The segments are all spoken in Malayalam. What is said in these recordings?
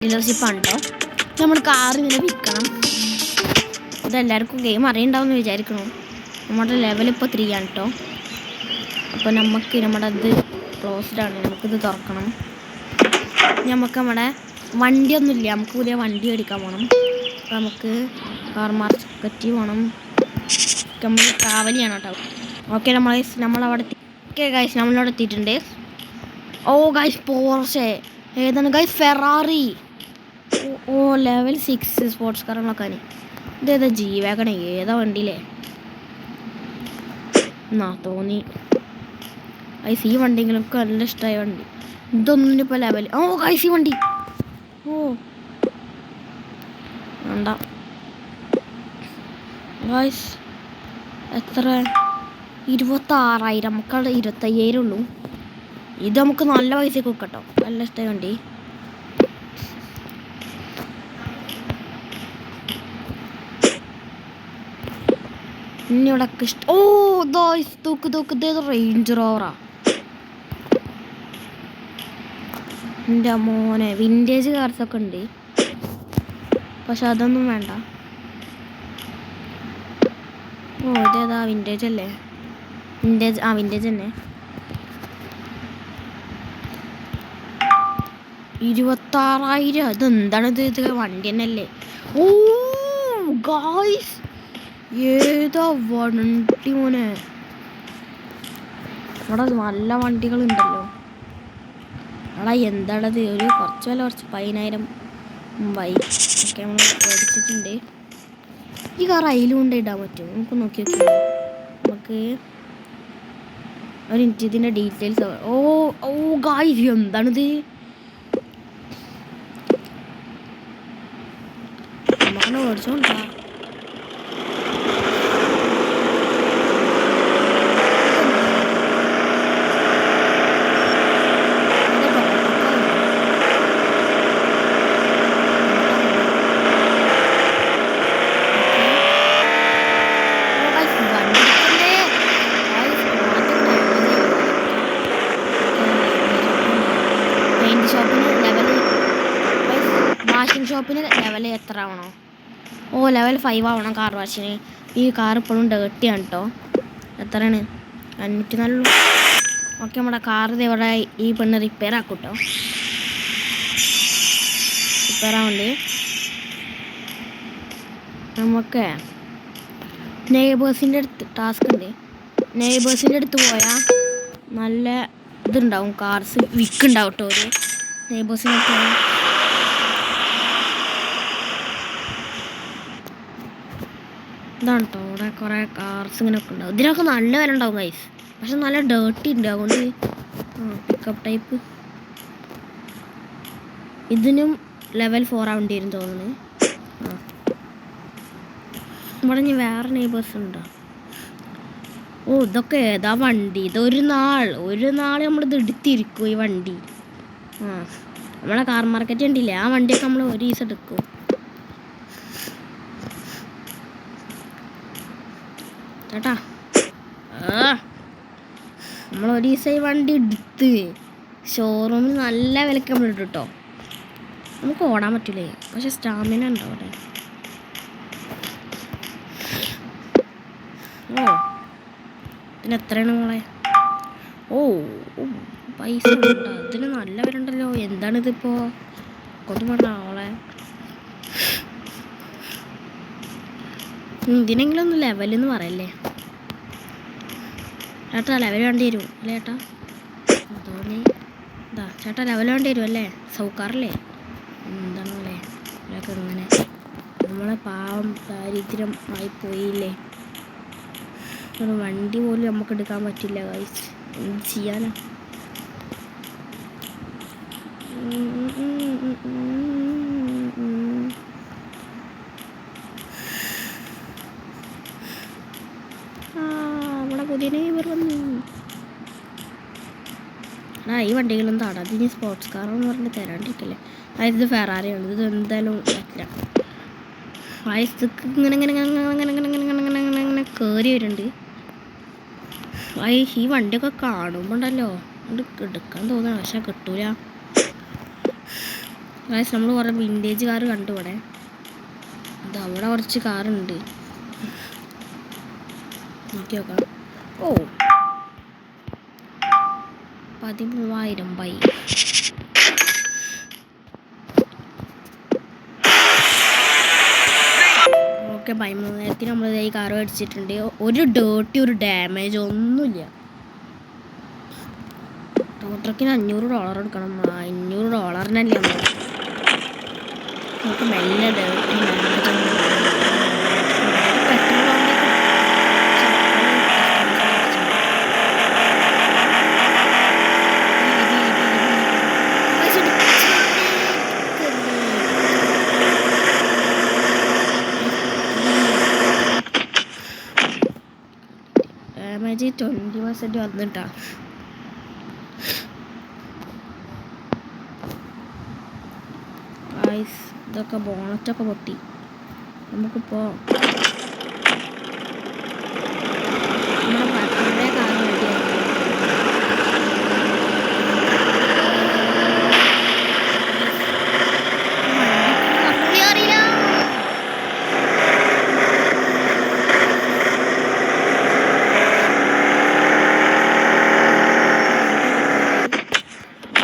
ഡീലർഷിപ്പാണ് കേട്ടോ. നമ്മൾ കാർ ഇങ്ങനെ വിൽക്കണം. ഇതെല്ലാവർക്കും ഗെയിം അറിയണ്ടാവും എന്ന് വിചാരിക്കണം. നമ്മുടെ ലെവൽ ഇപ്പോൾ 3 ആണ് കേട്ടോ. അപ്പോൾ നമ്മുടെ ഇത് ക്ലോസ്ഡ് ആണ്. നമുക്കിത് തുറക്കണം. നമ്മുടെ വണ്ടിയൊന്നുമില്ല. നമുക്ക് പുതിയ വണ്ടി മേടിക്കാൻ പോകണം. അപ്പോൾ നമുക്ക് കാർ മാർക്കറ്റ് പോകണം. നമ്മൾ ട്രാവൽ ചെയ്യണം കേട്ടോ. ഓക്കെ നമ്മളവിടെ നമ്മളവിടെ എത്തിയിട്ടുണ്ട്. ഓ ഗൈസ് പോർഷെ ഏതാണ് ഗൈസ്? ഫെറാറി. ഓ ലെവൽ 6 സ്പോർട്സ് കാറുകളൊക്കെ. ഇതേതാ ജീവാഗണ? ഏതാ വണ്ടിയിലെ എന്നാ തോന്നി ഗൈസ്. ഈ വണ്ടിങ്ങൾക്ക് നല്ല ഇഷ്ടമായ വണ്ടി. ഇതൊന്നും ഇപ്പോൾ ലെവൽ. ഓ ഗൈസ് ഈ വണ്ടി. ഓ വേണ്ട ഗൈസ്. എത്ര? 26,000. നമുക്കവിടെ 25,000 ഉള്ളൂ. ഇത് നമുക്ക് നല്ല പൈസക്ക് വെക്കട്ടോ. നല്ല ഇഷ്ടമായ വണ്ടി. ഇനി ഇവിടെ ഇഷ്ടം. ഓ തോക്ക് റേഞ്ച് റോവറാ. എൻ്റെ മോനെ വിൻറ്റേജ് കാർസൊക്കെ ഉണ്ട്. പക്ഷെ അതൊന്നും വേണ്ട. ഓ ഇതേതാ? വിൻറ്റേജ് അല്ലേ? വിൻറ്റേജ് തന്നെ. 26,000. ഇതെന്താണിത്? ഇത് വണ്ടി തന്നെയല്ലേ? ഓ ഗായ്സ് ഏതാ വണ്ടി മോനെ? ഇവിടെ നല്ല വണ്ടികളുണ്ടല്ലോ. എടാ എന്താണത്? കുറച്ച് 10,000 മുമ്പായി ഒക്കെ നമ്മൾ മേടിച്ചിട്ടുണ്ട്. ഈ കാർ അതിലും കൊണ്ട് ഇടാൻ പറ്റും. നമുക്ക് നോക്കി നോക്കാം. നമുക്ക് ഒരു മിനിറ്റ് ഇതിൻ്റെ ഡീറ്റെയിൽസ്. ഓ ഗായ്സ് എന്താണിത്? നമുക്കെന്നെ മേടിച്ചോണ്ടാ. ഷോപ്പിന് ലെവൽ എത്ര ആവണോ? ഓ ലെവൽ 5 ആവണം കാർ വാഷിന്. ഈ കാർ ഇപ്പോഴും ഡേർട്ടിയാണ് കേട്ടോ. എത്രയാണ്? 504. ഓക്കെ നമ്മുടെ കാർ ഇവിടെ ഈ പെണ്ണ് റിപ്പയർ ആക്കും കേട്ടോ. റിപ്പയർ ആവുന്നുണ്ട്. നമുക്ക് നെയ്ബേഴ്സിൻ്റെ അടുത്ത് ടാസ്ക് ഉണ്ട്. നെയ്ബേഴ്സിൻ്റെ അടുത്ത് പോയാൽ നല്ല ഇതുണ്ടാവും. കാർസ് വിൽക്കുണ്ടാവും കേട്ടോ. ഒരു നെയ്ബേഴ്സിൻ്റെ അടുത്ത് ഇതാണ് കേട്ടോ. ഇവിടെ കുറേ കാർസ് ഇങ്ങനെയൊക്കെ ഉണ്ടാവും. ഇതിനൊക്കെ നല്ല വില ഉണ്ടാവും ഗൈസ്. പക്ഷെ നല്ല ഡേർട്ടി ഉണ്ട്. അതുകൊണ്ട് പിക്കപ്പ് ടൈപ്പ്. ഇതിനും ലെവൽ 4 ആവേണ്ടി വരും തോന്നുന്നു. ഇവിടെ ഇനി വേറെ നെയ്ബേഴ്സ് ഉണ്ടോ? ഓ ഇതൊക്കെ ഏതാ വണ്ടി? ഇതൊരു നാൾ നമ്മളിത് എടുത്തിരിക്കും ഈ വണ്ടി. നമ്മളെ കാർ മാർക്കറ്റ് ഉണ്ടില്ലേ, ആ വണ്ടിയൊക്കെ നമ്മൾ ഒരു ദിവസം എടുക്കും. ചേട്ടാ നമ്മൾ ഒരു ദിവസം ഈ വണ്ടി എടുത്ത് ഷോറൂമിൽ നല്ല വിലക്ക് നമ്മൾ ഇട്ടു കേട്ടോ. നമുക്ക് ഓടാൻ പറ്റില്ലേ? പക്ഷെ സ്റ്റാമിന ഉണ്ടോ അവിടെ? ഓ ഇതിന് എത്രയാണ് മോളെ? ഓ പൈസ ഉണ്ടോ? ഇതിന് നല്ല വില ഉണ്ടല്ലോ. എന്താണിതിപ്പോൾ? കൊന്നു വേണ്ട മോളെ. ഇതിനെങ്കിലും ഒന്ന് ലെവലെന്ന് പറയല്ലേ ചേട്ടാ? ലെവൽ വേണ്ടി വരും അല്ലേ ചേട്ടാ? തോന്നി ചേട്ടാ ലെവൽ വേണ്ടി വരും അല്ലേ? സൗക്കാറല്ലേ? എന്താണ് പോലെ ഇതൊക്കെ ഇങ്ങനെ നമ്മളെ പാവം ദാരിദ്ര്യം ആയിപ്പോയില്ലേ. ഒരു വണ്ടി പോലും നമുക്ക് എടുക്കാൻ പറ്റില്ല ഗൈസ്. എന്ത് ചെയ്യാനാ? അവിടെ പുതിയ നെയ്ബർ വന്നു. ഈ വണ്ടികളൊന്നും താടാ. അതിന് സ്പോർട്സ് കാറെന്ന് പറഞ്ഞ് തരാണ്ടിരിക്കല്ലേ. അതായത് ഇത് ഫെറാറിയാണ്. ഇത് എന്തായാലും പറ്റില്ല. വയസ്സക്ക് ഇങ്ങനെ കയറി വരുന്നുണ്ട്. ഈ വണ്ടിയൊക്കെ കാണുമ്പോൾ ഉണ്ടല്ലോ അത് എടുക്കാൻ തോന്നണം. പക്ഷെ കിട്ടൂല. ഗൈസ് നമ്മൾ കുറേ വിൻറ്റേജ് കാർ കണ്ടു ഇവിടെ. അത് അവിടെ കുറച്ച് കാറുണ്ട്, നോക്കി നോക്കാം. ഓ 13,000 ബൈ. ഓക്കെ 13,000 നമ്മൾ ഈ കാർ മേടിച്ചിട്ടുണ്ട്. ഒരു ഡേർട്ടി ഒരു ഡാമേജ് ഒന്നുമില്ല. ടോട്ടക്കിന് $500 എടുക്കണം. $500 നമുക്ക് മെല്ലെ ഡേർട്ടി ഡാമേജ് 20% വന്നിട്ടാ. ഇതൊക്കെ ബോണറ്റൊക്കെ പൊട്ടി. നമുക്കിപ്പോൾ പഴയ കാലം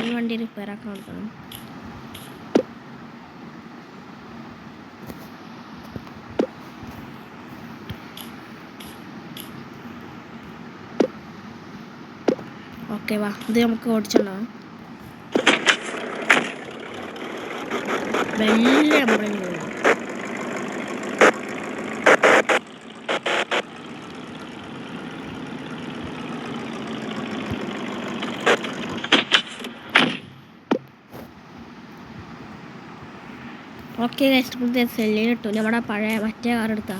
ഈ വണ്ടി റിപ്പയർ ആക്കാൻ കൊടുക്കണം. ഓക്കെ വാ, ഇത് നമുക്ക് ഓടിച്ചിട്ടുണ്ടാവും. വലിയ അമ്പലം ഓക്കെ കഷ്ടപ്പെട്ട് സെല്ലിലിട്ടു. നമ്മുടെ പഴയ മറ്റേ കാർ എടുത്താ.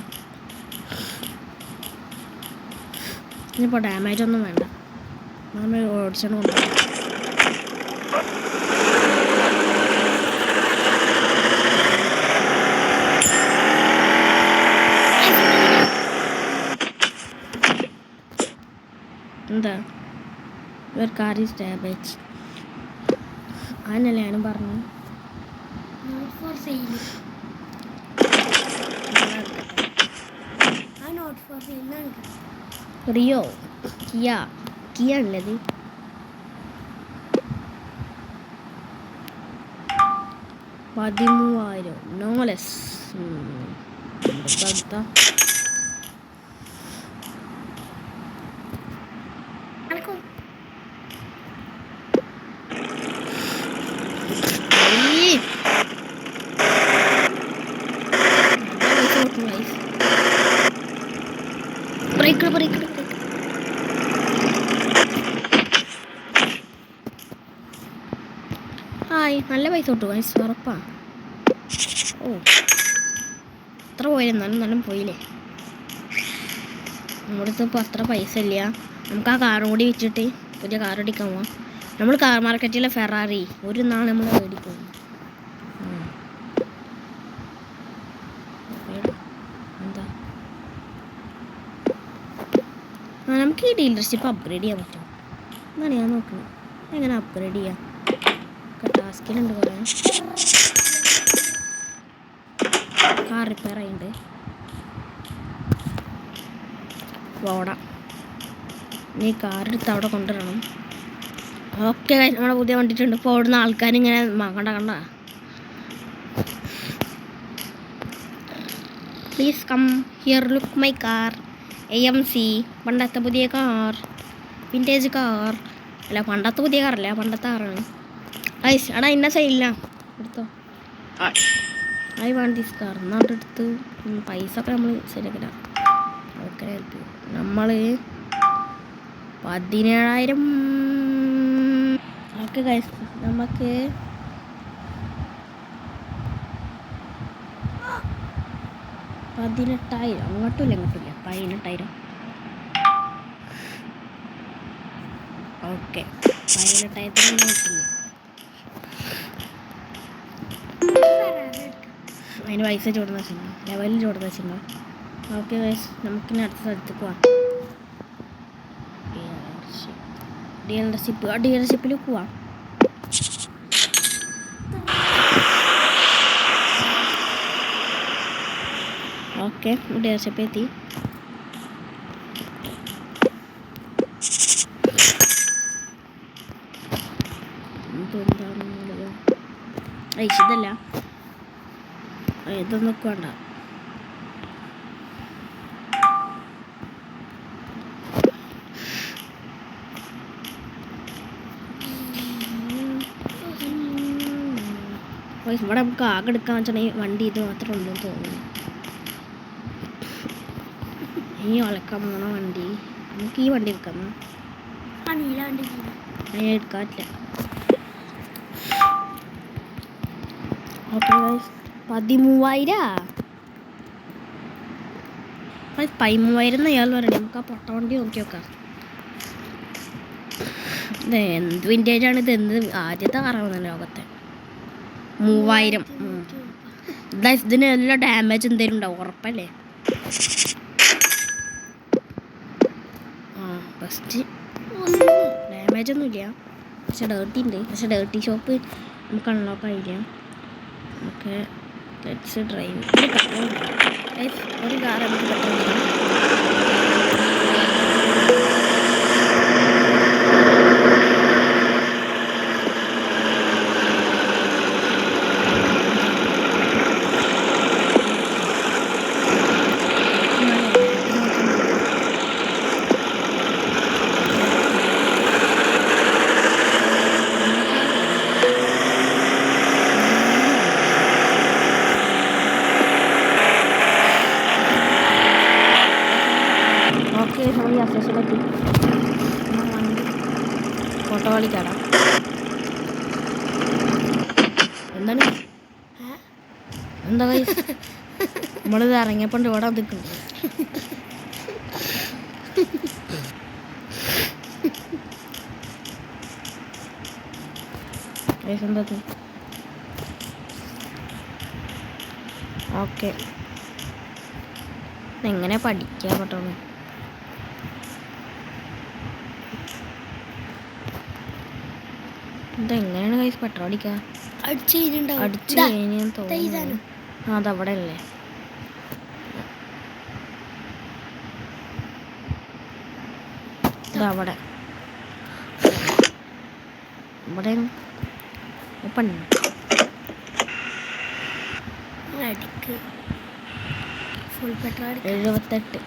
ഇനിയിപ്പോൾ ഡാമേജ് ഒന്നും വേണ്ട, നമ്മൾ ഓടിച്ചോണ്ട് കൊണ്ടുപോകും. എന്താ യുവർ കാർ ഈസ് ഡാമേജ്. അതിനല്ലേ ഞാനും പറഞ്ഞു. റിയോ കിയ ഉള്ളത്. $13,000 നോലെസ്. ബ്രേക്ക് ഹായ്, നല്ല പൈസ കിട്ടും ഗൈസ്, ഉറപ്പാ. ഓ അത്ര പോയില്ലേ, നല്ല പോയില്ലേ. നമ്മുടെ അടുത്ത് ഇപ്പോൾ അത്ര പൈസ ഇല്ല. നമുക്ക് ആ കാറും കൂടി വെച്ചിട്ട് പുതിയ കാർ അടിക്കാൻ പോവാം. നമ്മൾ കാർ മാർക്കറ്റിലെ ഫെറാറി ഒരു നാൾ നമ്മൾ മേടിക്കും. എന്താ നമുക്ക് ഈ ഡീലർഷിപ്പ് അപ്ഗ്രേഡ് ചെയ്യാൻ പറ്റും എന്നാണ് ഞാൻ നോക്കുന്നത്. എങ്ങനെ അപ്ഗ്രേഡ് ചെയ്യാം? ടാസ്കിലുണ്ട് കുറേ. കാർ റിപ്പയർ ആയിട്ടുണ്ട്. ഓടാം, നീ കാറെടുത്ത് അവിടെ കൊണ്ടുവരണം. ഓക്കെ നമ്മുടെ പുതിയ വണ്ടിയിട്ടുണ്ട്. ഇപ്പോൾ ഓടുന്ന ആൾക്കാരിങ്ങനെ കണ്ട please come here, look my car AMC. പണ്ടത്തെ പുതിയ കാർ, വിൻറ്റേജ് കാർ. അല്ല പണ്ടത്തെ പുതിയ കാറല്ല, പണ്ടത്തെ കാറാണ്. ഐസ് എടാ ഇന്ന സൈഡില്ല, എടുത്തോ. I want this car. എന്നാണ്ട് എടുത്ത് പൈസ ഒക്കെ നമ്മൾ ശരിയാക്കില്ല. ഓക്കെ നമ്മൾ 17,000. ഓക്കെ ഗൈസ്, നമുക്ക് 18,000. അങ്ങോട്ടുമില്ല 18,000. ഓക്കെ 18,000 കിട്ടില്ല. അതിന് പൈസ ചോടുന്ന വെച്ചിട്ടുണ്ടോ, ലെവലിൽ ചോടുന്ന വെച്ചിട്ടുണ്ടോ. ഓക്കെ ഗൈസ്, നമുക്കിനി അടുത്ത സ്ഥലത്തേക്ക് പോവാം. ഡീലർഷിപ്പിൽ പോവാം. ഓക്കെ ഡീലർഷിപ്പ് എത്തി. ഇതെന്താണെന്നുള്ളത് ഇതല്ല, ഇതൊന്നും വേണ്ട. ഇവിടെ നമുക്ക് ആകെ എടുക്കാൻ വെച്ചിട്ടുണ്ടെങ്കിൽ വണ്ടി ഇത് മാത്രമേ ഉള്ളൂ തോന്നുന്നു. ഈ വളക്കാൻ പോണ വണ്ടി നമുക്ക് ഈ വണ്ടി എടുക്കാം. നീല വണ്ടി എടുക്കാൻ പറ്റില്ല. ഓക്കെ 13,000 അയാൾ പറയണേ. നമുക്ക് ആ പൊട്ട വണ്ടി നോക്കി നോക്കാം. ഇത് എന്ത് വിൻറ്റേജാണ് ഇത്? എന്ത് ആദ്യത്തെ കാറാവുന്ന ലോകത്തെ. 3000. ഇതിന് എല്ലാം ഡാമേജ് എന്തെങ്കിലും ഉണ്ടാവും ഉറപ്പല്ലേ? ഫസ്റ്റ് ഡാമേജ് ഒന്നുമില്ല, പക്ഷെ ഡേർട്ടി ഉണ്ട്. പക്ഷെ ഡേർട്ടി ഷോപ്പ് നമുക്ക് അൺലോക്ക് ആയില്ല. നമുക്ക് ലെറ്റ്സ് ഡ്രൈവ്. ഒരു കാർ നമുക്ക് പെട്രോൾ അത്യാവശ്യം ഫോട്ടോ കളിക്കാടാ. എന്താണ് എന്താ നമ്മളിത് ഇറങ്ങിയപ്പോണ്ട് ഇവിടെ നിൽക്കുന്നു. എന്താ ഓക്കെ എങ്ങനെ പഠിക്കാൻ പറ്റുള്ളൂ? ഇതെങ്ങനെയാണ് കൈസ് പെട്രോൾ അടിക്കുക? അടിച്ച് കഴിഞ്ഞാൽ തോന്നുന്നു അതവിടെ അല്ലേ. ഇതവിടെ ഇവിടെ ഓപ്പൺ അടിക്ക്. Full petrol 78.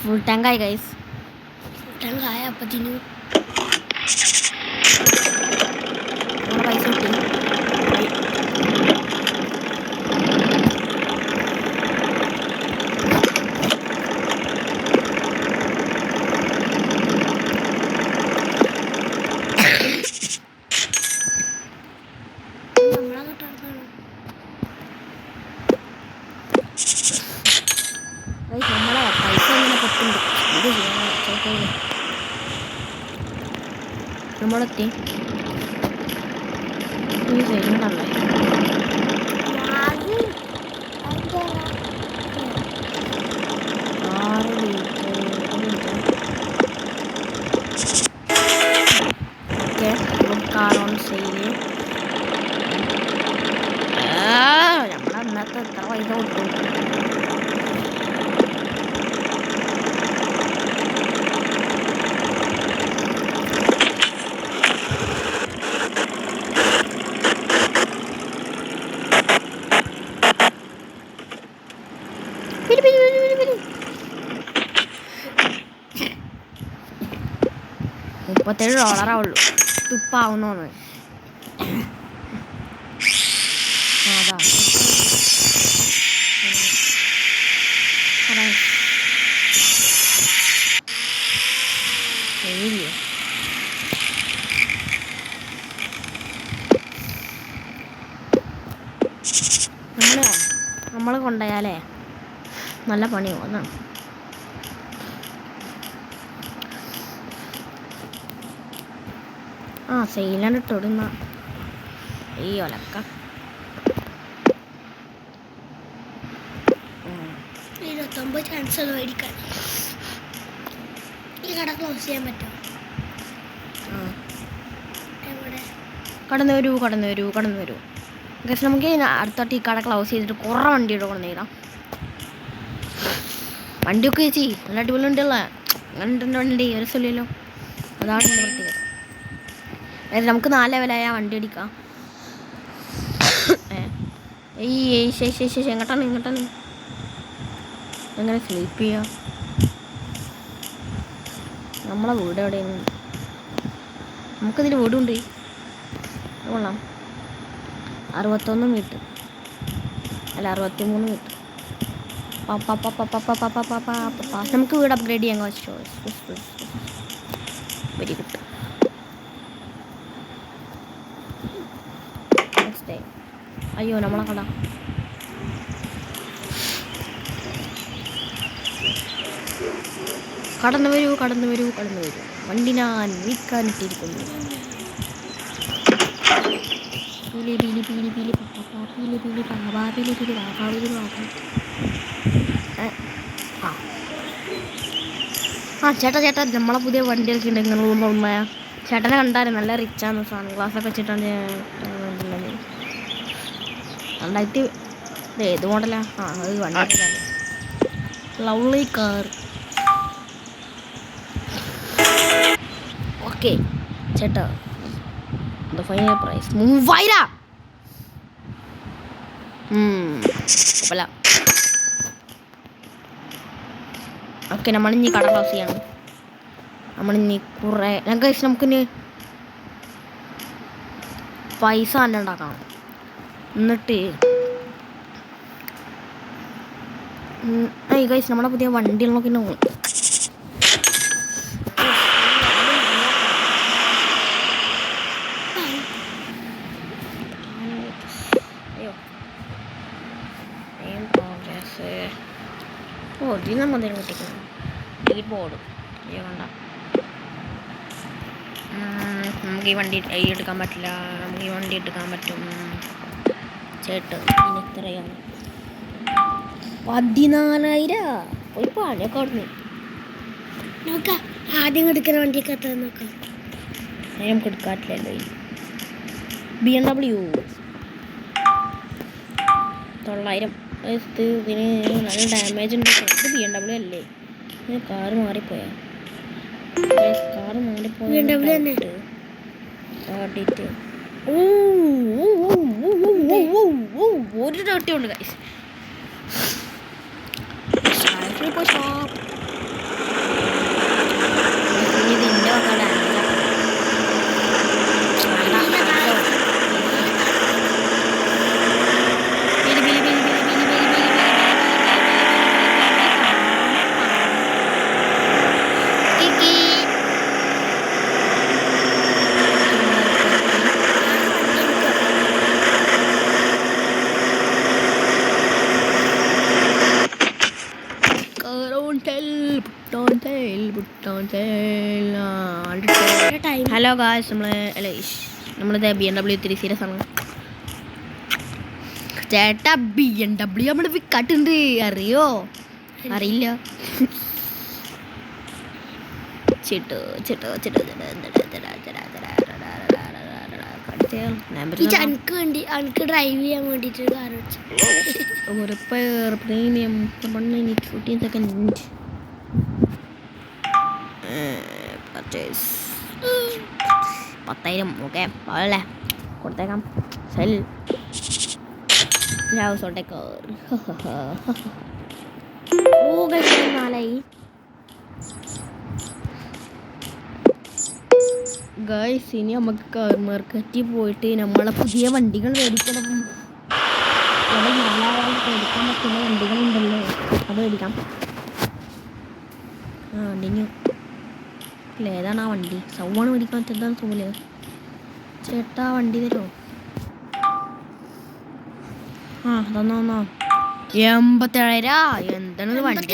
ഫുൾ ടാങ്കായി ഗൈസ്. ടാങ്കായ അപ്പത്തിന് പൈസ കിട്ടി. നമ്മളെ പൈസ ഇങ്ങനെ പൊട്ടുണ്ട്. ഇത് ചെയ്യാൻ നമ്മളെത്തി ഈ സൈഡിലുണ്ടല്ലേ. Car on sale. നമ്മുടെ അന്നത്തെ എത്ര പൈസ കൊടുത്തു? $37 തുപ്പാവുന്നോന്ന്. അതാ നമ്മൾ കൊണ്ടുപോയാലേ നല്ല പണിയോ എന്നാണ്. സെയിലാണ് ഇട്ടോടുന്ന ഈ ഒലക്ക. 29 ചാൻസ് മേടിക്കാൻ. ഈ കട ക്ലോസ് ചെയ്യാൻ പറ്റുമോ? കടന്നു വരൂ. ഗൈസ് നമുക്ക് അടുത്തോട്ട് ഈ കട ക്ലോസ് ചെയ്തിട്ട് കുറേ വണ്ടിയുടെ കൊണ്ട് നേടാം. വണ്ടിയൊക്കെ ചേച്ചി നല്ല അടിപൊളി ഉണ്ടല്ലോ. അങ്ങനെ വണ്ടി ഒരു സ്ഥലമല്ലോ. അതാണ് എൻ്റെ പ്രത്യേകത. അതായത് നമുക്ക് 4 ലെവലായ വണ്ടി അടിക്കാം. എങ്ങോട്ടാണ് എങ്ങനെ സ്ലീപ്പ് ചെയ്യാം? നമ്മളെ വീട് എവിടെയാണ്? നമുക്കിതിൽ വീടുണ്ട്. കൊള്ളാം. 61 മീറ്റർ അല്ല 63 മീറ്റർ. നമുക്ക് വീട് അപ്ഗ്രേഡ് ചെയ്യാൻ കഴിച്ചോ? Very good. അയ്യോ നമ്മളെ കട കടന്നു വരൂ. വണ്ടി ഞാൻ വിൽക്കാനിട്ടിരിക്കുന്നു. ചേട്ടാ നമ്മളെ പുതിയ വണ്ടിയൊക്കെ ഉണ്ട്. നിങ്ങൾ ചേട്ടനെ കണ്ടായിരുന്നു. നല്ല റിച്ചാണ്. സൺ ഗ്ലാസ്സൊക്കെ വെച്ചിട്ടാണ് 2000 ഏത് മോഡലാ? അത് വണ്ടി ലവ്ലി കാർ. ഓക്കെ ചേട്ടാ, ഫൈനൽ പ്രൈസ് 3000. കുഴപ്പമില്ല. ഓക്കെ നമ്മളിനി കട ക്ലോസ് ചെയ്യണം. നമ്മളിനി കുറേ നമുക്കിനി പൈസ തന്നെ ഉണ്ടാക്കണം. എന്നിട്ട് ഗൈസ് നമ്മളെ പുതിയ വണ്ടികളൊക്കെ നോക്കും. ഇതിന് മന്ദിരം കിട്ടിക്കണം. ഈ ബോർഡ് കണ്ട. നമുക്ക് ഈ വണ്ടി എടുക്കാൻ പറ്റില്ല. നമുക്ക് ഈ വണ്ടി എടുക്കാൻ പറ്റും ചേട്ടൻ. ഇനി എത്രയാണ്? 14,000. പോയി പഴയൊക്കെ അവിടുന്ന് നോക്കാം. ആദ്യം എടുക്കുന്ന വണ്ടിയൊക്കെ എത്ര നോക്കാം. നമുക്ക് എടുക്കാറ്റില്ലല്ലോ. BMW 900. ഇതിന് നല്ല ഡാമേജ് ഉണ്ട്. ഇത് BMW അല്ലേ? കാറ് മാറിപ്പോയാ? കാറ് മാറിപ്പോയിട്ട് ഒരു ഡോട്ടിയുണ്ട് ഗൈസ്. ഹലോ ഗായ്സ്, നമ്മളിത് BMW 3 Series ആണ് ചേട്ടാ. BMW നമ്മൾ വിൽക്കാട്ടുണ്ട്. അറിയോ? അറിയില്ല. ഡ്രൈവ് ചെയ്യാൻ വേണ്ടിട്ട് പ്രീമിയം 14 സെക്കൻഡ് പർച്ചേസ് 10,000. ഓക്കെ അല്ലേ, കൊടുത്തേക്കാം. Cell guys. ഇനി നമുക്ക് കാർ മാർക്കറ്റിൽ പോയിട്ട് നമ്മളെ പുതിയ വണ്ടികൾ മേടിക്കണം. മേടിക്കാൻ പറ്റുന്ന വണ്ടികളുണ്ടല്ലോ, അത് മേടിക്കാം. വണ്ടിന് ഏതാണ് ആ വണ്ടി? സൗവാണ് മേടിക്കാൻ പറ്റുന്നതാണ് തോന്നില്ല. ചേട്ടാ വണ്ടി തരുമോ? തന്നോ. 87,000. എന്താണ് വണ്ടി?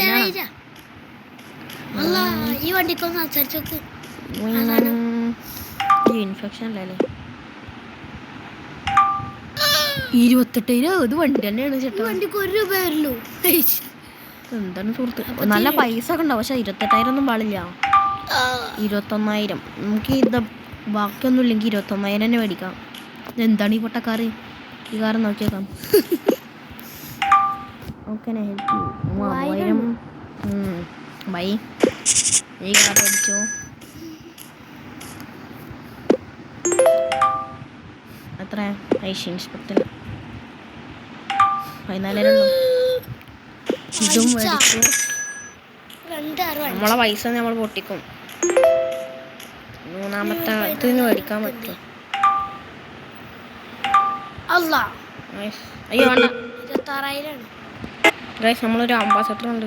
ഈ വണ്ടിക്കൊന്ന് സംസാരിച്ചോക്ക്. ഇൻഫെക്ഷൻ അല്ലേ? 28,000. ഇത് വണ്ടി തന്നെയാണ് ചേട്ടാ. വണ്ടിക്ക് 1 രൂപ വരുള്ളൂ. എന്താണ് സുഹൃത്ത്, നല്ല പൈസ ഒക്കെ ഉണ്ടാവും. പക്ഷെ 28,000 ഒന്നും പാടില്ല. 21,000. നമുക്ക് ഇത് ബാക്കിയൊന്നും ഇല്ലെങ്കിൽ 21,000 തന്നെ മേടിക്കാം. എന്താണ് ഈ പൊട്ടക്കാറ്? ഈ കാർ നോക്കിയേക്കാം. Okay help you. 3000 ബൈ. ഈ കാർ അടിച്ചു. എത്ര ഇൻസ്പെക്ടർ 14,000 ഉണ്ടോ? ഇതും മേടിച്ചു. നമ്മളെ പൈസ നമ്മൾ പൊട്ടിക്കും. മൂന്നാമത്തെ ഇതിന് മേടിക്കാൻ പറ്റും. അയ്യോ വേണ്ട. 26,000 ഗൈസ് നമ്മളൊരു അംബാസഡർ ഉണ്ട്.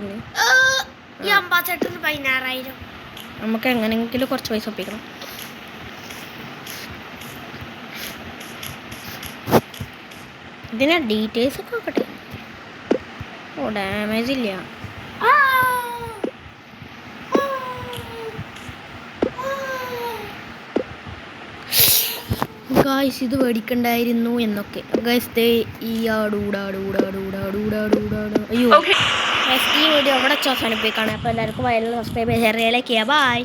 ഈ അംബാസഡറിന് 16,000. നമുക്ക് എങ്ങനെയെങ്കിലും കുറച്ച് പൈസ ഒപ്പിക്കണം. ഇതിന് ഡീറ്റെയിൽസ് ഒക്കെ നോക്കട്ടെ. ഓ ഡാമേജ് ഇല്ല. ഗായ്സ് ഇത് മേടിക്കണ്ടായിരുന്നു എന്നൊക്കെ. ഗായ്സ് ദേ ഈ അയ്യോ ഗായ്സ് ഈ വീഡിയോ അവിടെ അവസാനിപ്പിക്കുകയാണ്. അപ്പോൾ എല്ലാവർക്കും വയലിൽ സബ്സ്ക്രൈബ് ചെയ്യാൻ ബൈ.